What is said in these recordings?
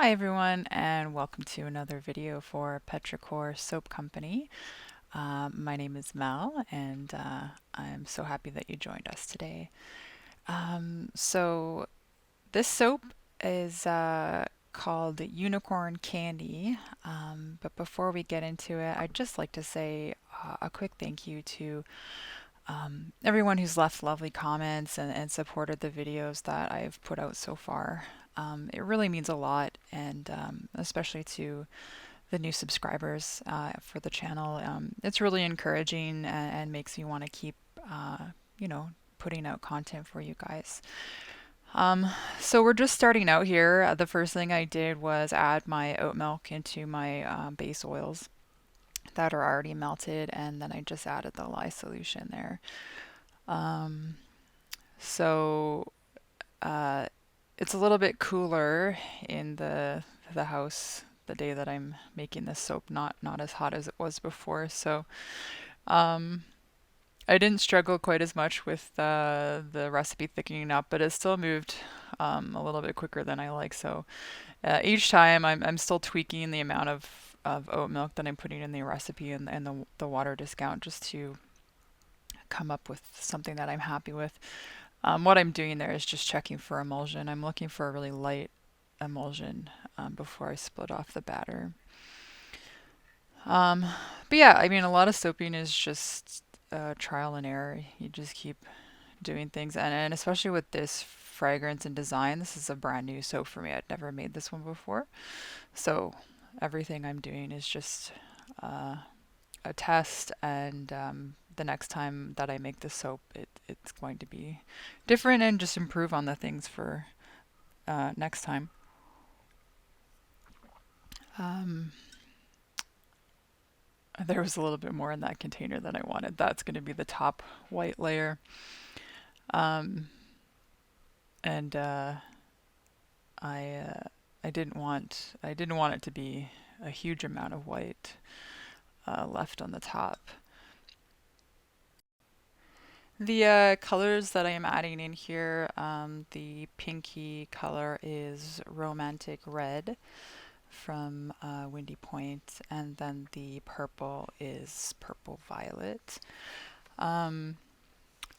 Hi everyone, and welcome to another video for Petrichor Soap Company. My name is Mel, and I'm so happy that you joined us today. So this soap is called Unicorn Candy, but before we get into it, I'd just like to say a quick thank you to everyone who's left lovely comments and supported the videos that I've put out so far. It really means a lot, and especially to the new subscribers for the channel. It's really encouraging and makes me want to keep, you know, putting out content for you guys. So we're just starting out here. The first thing I did was add my oat milk into my base oils that are already melted, and then I just added the lye solution there. Um, so it's a little bit cooler in the house the day that I'm making this soap, not as hot as it was before. So um, I didn't struggle quite as much with the recipe thickening up, but it still moved a little bit quicker than I like. So each time I'm still tweaking the amount of oat milk that I'm putting in the recipe and the water discount just to come up with something that I'm happy with. What I'm doing there is just checking for emulsion. I'm looking for a really light emulsion before I split off the batter. Um, but yeah, I mean, a lot of soaping is just trial and error. You just keep doing things, and especially with this fragrance and design, this is a brand new soap for me. I'd never made this one before, so everything I'm doing is just a test, and the next time that I make the soap, it's going to be different and just improve on the things for next time. Um, there was a little bit more in that container than I wanted. That's going to be the top white layer. Um, and I I didn't want it to be a huge amount of white left on the top. The colors that I am adding in here, the pinky color is Romantic Red from Windy Point, and then the purple is Purple Violet. Um,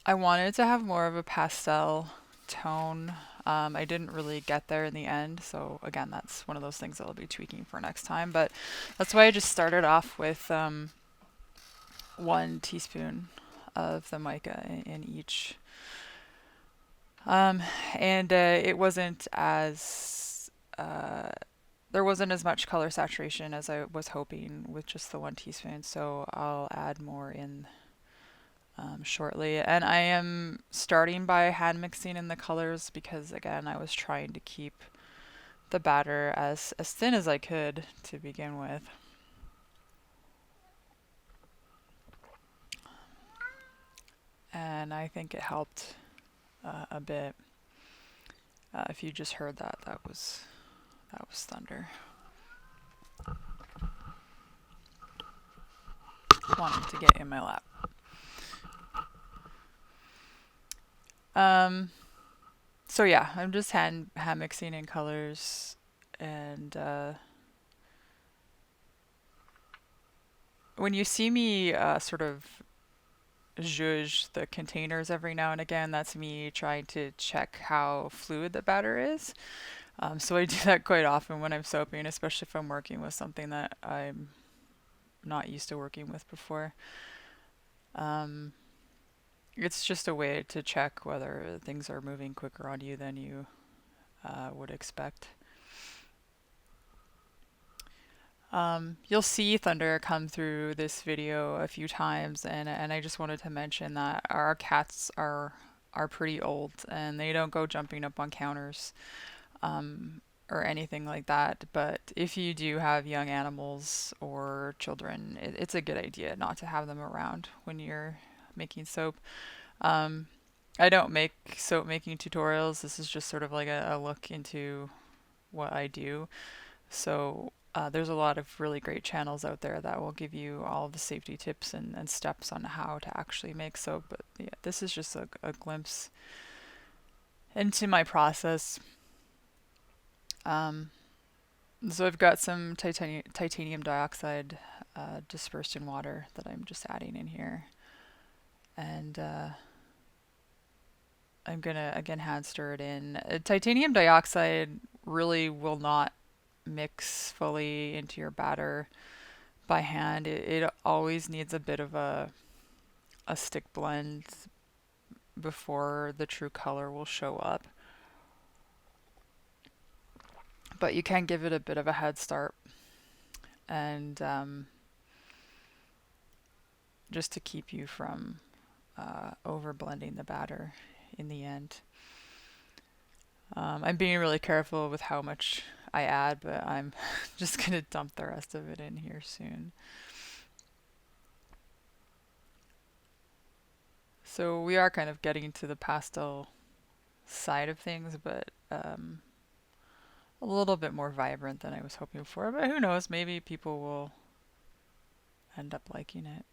I wanted to have more of a pastel tone. I didn't really get there in the end, so again, that's one of those things that I'll be tweaking for next time. But that's why I just started off with 1 teaspoon of the mica in each. Um, and it wasn't as there wasn't as much color saturation as I was hoping with just the 1 teaspoon, so I'll add more in shortly. And I am starting by hand mixing in the colors because, again, I was trying to keep the batter as thin as I could to begin with. And I think it helped a bit. If you just heard that, that was thunder. Wanted to get in my lap. So yeah, I'm just hand mixing in colors, and when you see me sort of zhuzh the containers every now and again, that's me trying to check how fluid the batter is. So I do that quite often when I'm soaping, especially if I'm working with something that I'm not used to working with before. It's just a way to check whether things are moving quicker on you than you would expect. You'll see thunder come through this video a few times, and I just wanted to mention that our cats are pretty old and they don't go jumping up on counters or anything like that. But if you do have young animals or children, it's a good idea not to have them around when you're making soap. Um, I don't make soap making tutorials. This is just sort of like a look into what I do. So there's a lot of really great channels out there that will give you all the safety tips and steps on how to actually make soap. But yeah, this is just a glimpse into my process. Um, So I've got some titanium dioxide dispersed in water that I'm just adding in here. And I'm gonna again hand stir it in. Titanium dioxide really will not mix fully into your batter by hand. It always needs a bit of a stick blend before the true color will show up. But you can give it a bit of a head start, and just to keep you from over blending the batter in the end. I'm being really careful with how much I add, but I'm just going to dump the rest of it in here soon. So we are kind of getting to the pastel side of things, but a little bit more vibrant than I was hoping for. But who knows, maybe people will end up liking it.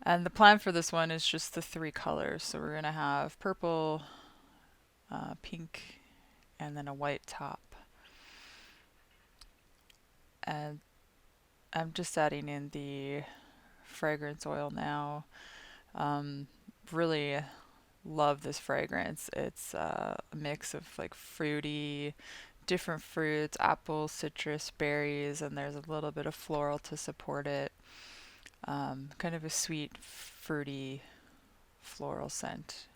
And the plan for this one is just the three colors. So we're going to have purple, pink, and then a white top. And I'm just adding in the fragrance oil now. Really love this fragrance. It's a mix of like fruity, different fruits, apples, citrus, berries, and there's a little bit of floral to support it. Kind of a sweet, fruity, floral scent.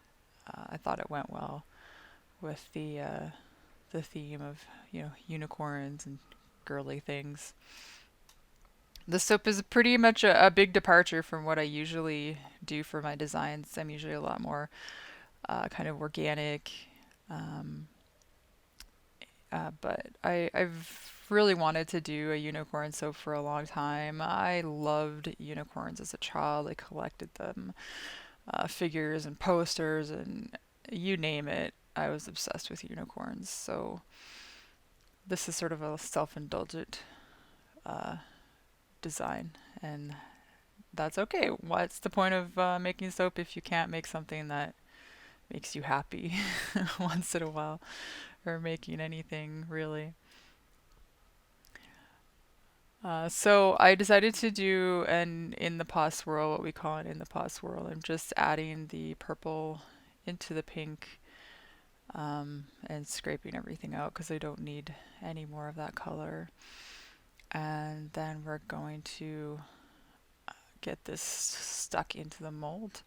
I thought it went well with the theme of unicorns and girly things. The soap is pretty much a big departure from what I usually do for my designs. I'm usually a lot more kind of organic, um, but I've really wanted to do a unicorn soap for a long time. I loved unicorns as a child. I collected them, figures and posters and you name it. I was obsessed with unicorns. So this is sort of a self-indulgent uh, design, and that's okay. What's the point of making soap if you can't make something that makes you happy once in a while, or making anything really? So I decided to do an in the pot swirl, what we call an in the pot swirl. I'm just adding the purple into the pink, and scraping everything out because I don't need any more of that color. And then we're going to get this stuck into the mold.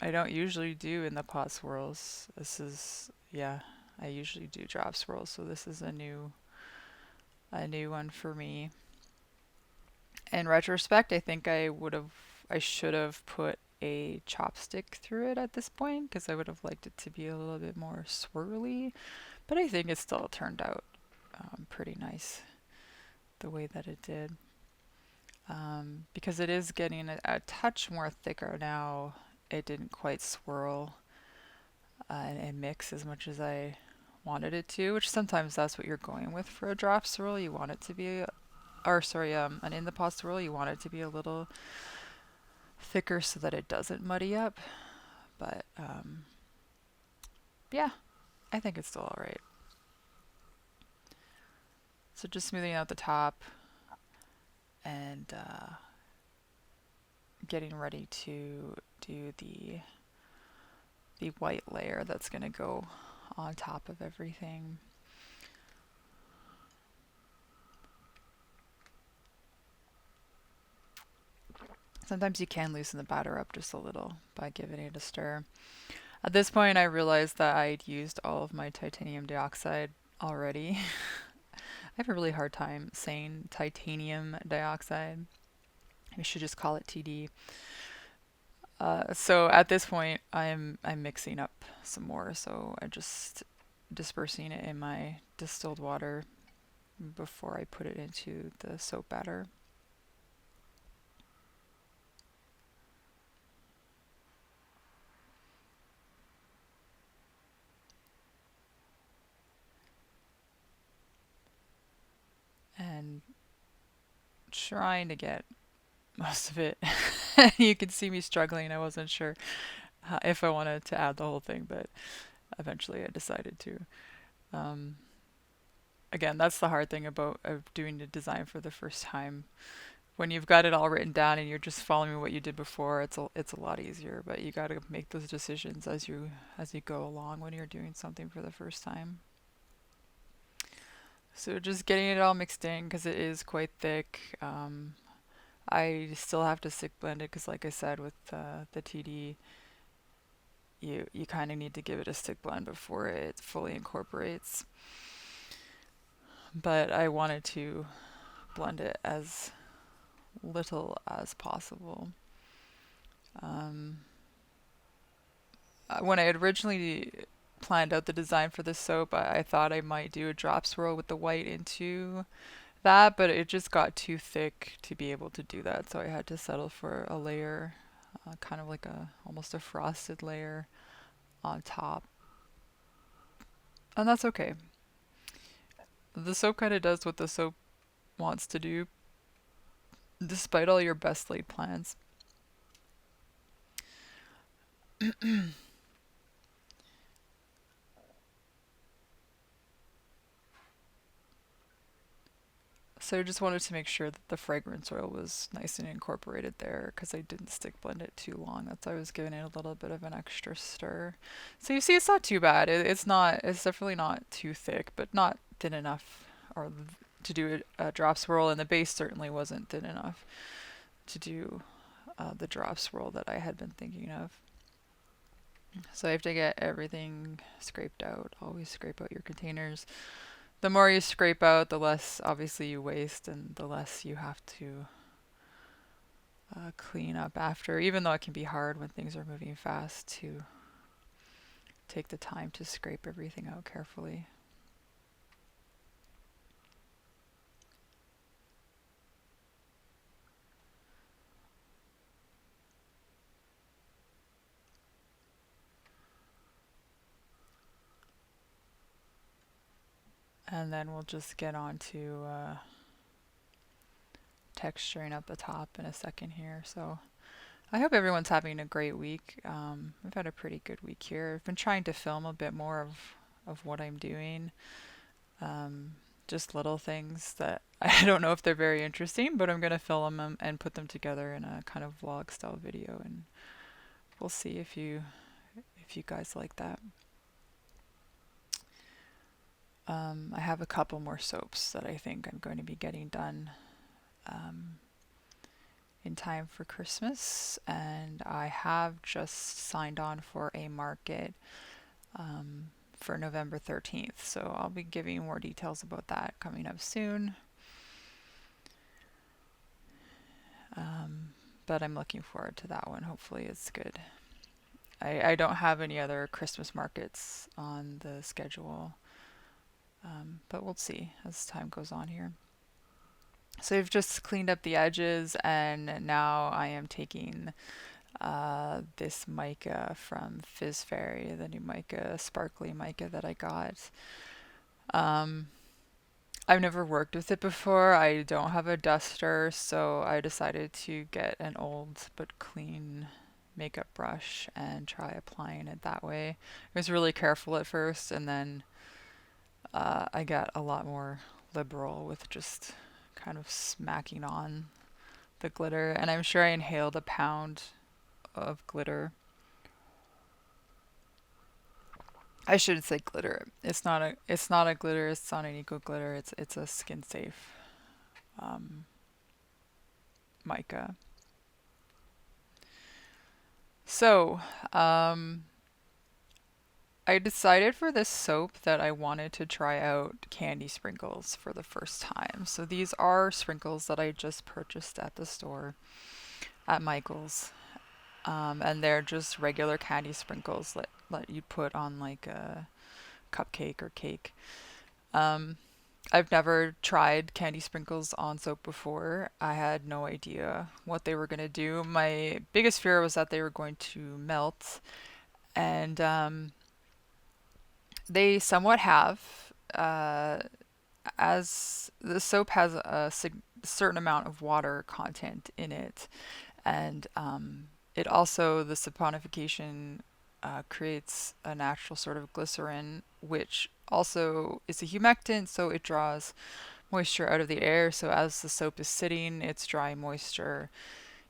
I don't usually do in the pot swirls. This is, yeah, I usually do drop swirls, so this is a new one for me. In retrospect, I think I should have put a chopstick through it at this point because I would have liked it to be a little bit more swirly, but I think it still turned out pretty nice the way that it did. Because it is getting a touch more thicker now, it didn't quite swirl and mix as much as I wanted it to, which sometimes that's what you're going with for a drop swirl. You want it to be, or sorry, an in the pot swirl, you want it to be a little thicker so that it doesn't muddy up. But yeah, I think it's still alright. So just smoothing out the top and getting ready to do the white layer that's going to go on top of everything. Sometimes you can loosen the batter up just a little by giving it a stir. At this point, I realized that I'd used all of my titanium dioxide already. I have a really hard time saying titanium dioxide. I should just call it TD. So at this point, I'm mixing up some more. So I'm just dispersing it in my distilled water before I put it into the soap batter. And trying to get most of it. You can see me struggling. I wasn't sure if I wanted to add the whole thing, but eventually I decided to. Um, Again, that's the hard thing about doing the design for the first time. When you've got it all written down and you're just following what you did before, it's a lot easier. But you got to make those decisions as you go along when you're doing something for the first time. So just getting it all mixed in because it is quite thick. I still have to stick blend it because, like I said, with the TD, you kind of need to give it a stick blend before it fully incorporates. But I wanted to blend it as little as possible. Um, when I had originally planned out the design for the soap, I thought I might do a drop swirl with the white into that, but it just got too thick to be able to do that, so I had to settle for a layer, kind of like almost a frosted layer on top. And that's okay. The soap kind of does what the soap wants to do, despite all your best laid plans. So I just wanted to make sure that the fragrance oil was nice and incorporated there because I didn't stick blend it too long. That's why I was giving it a little bit of an extra stir. So you see, it's not too bad. It's definitely not too thick, but not thin enough or to do a drop swirl, and the base certainly wasn't thin enough to do the drop swirl that I had been thinking of. So I have to get everything scraped out. Always scrape out your containers. The more you scrape out, the less obviously you waste and the less you have to clean up after, even though it can be hard when things are moving fast to take the time to scrape everything out carefully. And then we'll just get on to texturing up the top in a second here. So I hope everyone's having a great week. I've had a pretty good week here. I've been trying to film a bit more of what I'm doing. Just little things that I don't know if they're very interesting, but I'm going to film them and put them together in a kind of vlog style video, and we'll see if you guys like that. I have a couple more soaps that I think I'm going to be getting done in time for Christmas, and I have just signed on for a market for November 13th, so I'll be giving more details about that coming up soon. But I'm looking forward to that one. Hopefully it's good. I don't have any other Christmas markets on the schedule, but we'll see as time goes on here. So I've just cleaned up the edges, and now I am taking this mica from Fizz Fairy, the new mica, sparkly mica that I got. I've never worked with it before. I don't have a duster, so I decided to get an old but clean makeup brush and try applying it that way. I was really careful at first, and then I got a lot more liberal with just kind of smacking on the glitter, and I'm sure I inhaled a pound of glitter. I shouldn't say glitter. It's not a glitter. It's not an eco glitter. It's a skin safe mica. So I decided for this soap that I wanted to try out candy sprinkles for the first time. So these are sprinkles that I just purchased at the store at Michael's. And they're just regular candy sprinkles that you put on like a cupcake or cake. I've never tried candy sprinkles on soap before. I had no idea what they were going to do. My biggest fear was that they were going to melt, and they somewhat have. As the soap has a certain amount of water content in it. And it also, the saponification creates a natural sort of glycerin, which also is a humectant, so it draws moisture out of the air. So as the soap is sitting, it's drawing moisture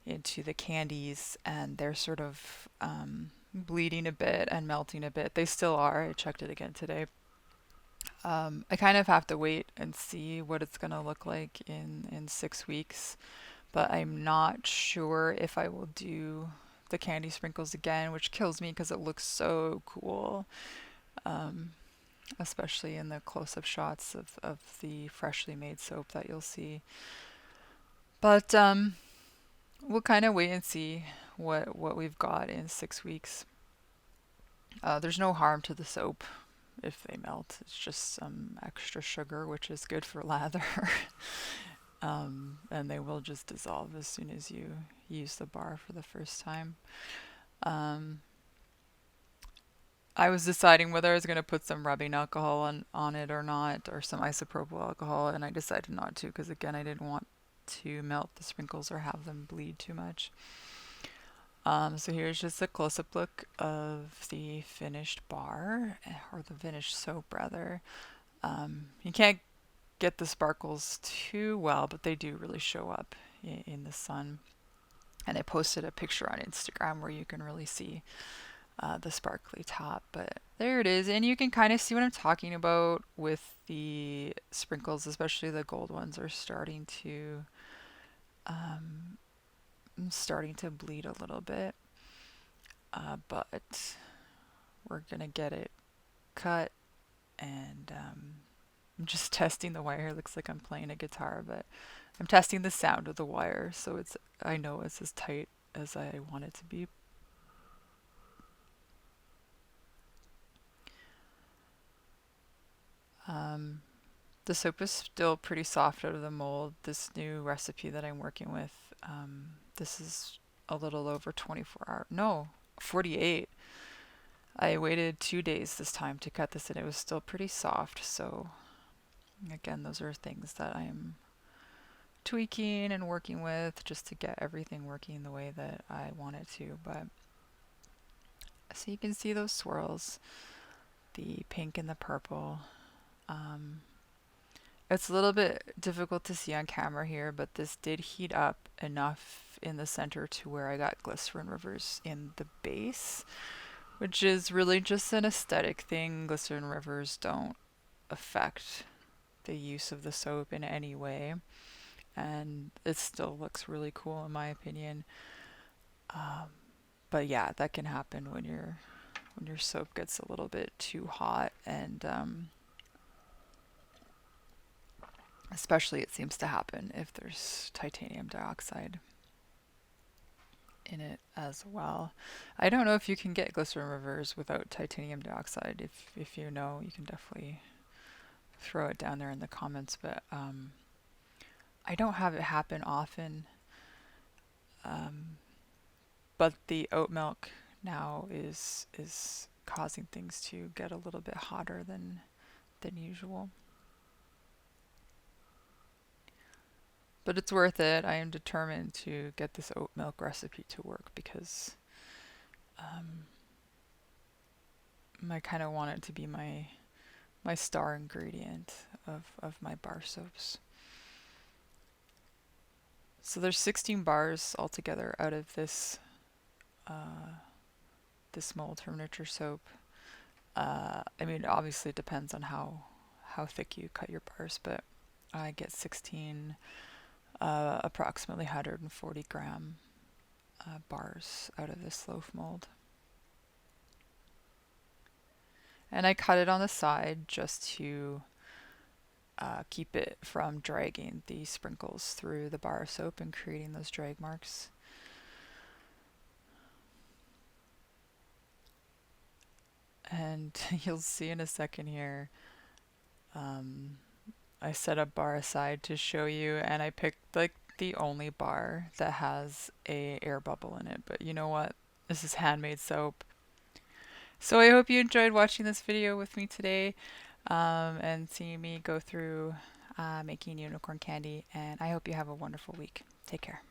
into the candies, and they're sort of bleeding a bit and melting a bit. They still are. I checked it again today. I kind of have to wait and see what it's going to look like in 6 weeks, but I'm not sure if I will do the candy sprinkles again, which kills me because it looks so cool, um, especially in the close-up shots of the freshly made soap that you'll see. But we'll kind of wait and see what we've got in 6 weeks. There's no harm to the soap if they melt. It's just some extra sugar, which is good for lather. And they will just dissolve as soon as you use the bar for the first time. I was deciding whether I was going to put some rubbing alcohol on it or not, or some isopropyl alcohol, and I decided not to because, again, I didn't want to melt the sprinkles or have them bleed too much. So here's just a close-up look of the finished bar, or the finished soap rather. You can't get the sparkles too well, but they do really show up in the sun. And I posted a picture on Instagram where you can really see the sparkly top, but there it is. And you can kind of see what I'm talking about with the sprinkles, especially the gold ones are starting to bleed a little bit, but we're gonna get it cut. And I'm just testing the wire. It looks like I'm playing a guitar, but I'm testing the sound of the wire, so I know it's as tight as I want it to be. The soap is still pretty soft out of the mold. This new recipe that I'm working with, this is a little over 24 hours. No, 48. I waited 2 days this time to cut this, and it was still pretty soft. So again, those are things that I'm tweaking and working with just to get everything working the way that I want it to. But so you can see those swirls, the pink and the purple. It's a little bit difficult to see on camera here, but this did heat up enough in the center to where I got glycerin rivers in the base, which is really just an aesthetic thing. Glycerin rivers don't affect the use of the soap in any way, and it still looks really cool in my opinion. But yeah, that can happen when your soap gets a little bit too hot, and especially it seems to happen if there's titanium dioxide in it as well. I don't know if you can get glycerin rivers without titanium dioxide. If you know, you can definitely throw it down there in the comments, but I don't have it happen often. But the oat milk now is causing things to get a little bit hotter than usual. But it's worth it. I am determined to get this oat milk recipe to work because I kind of want it to be my star ingredient of my bar soaps. So there's 16 bars altogether out of this this mold for miniature soap. I mean, obviously it depends on how thick you cut your bars, but I get 16 approximately 140 gram bars out of this loaf mold. And I cut it on the side just to keep it from dragging the sprinkles through the bar of soap and creating those drag marks. And you'll see in a second here, I set a bar aside to show you, and I picked like the only bar that has a air bubble in it. But you know what? This is handmade soap. So I hope you enjoyed watching this video with me today, and seeing me go through making unicorn candy, and I hope you have a wonderful week. Take care.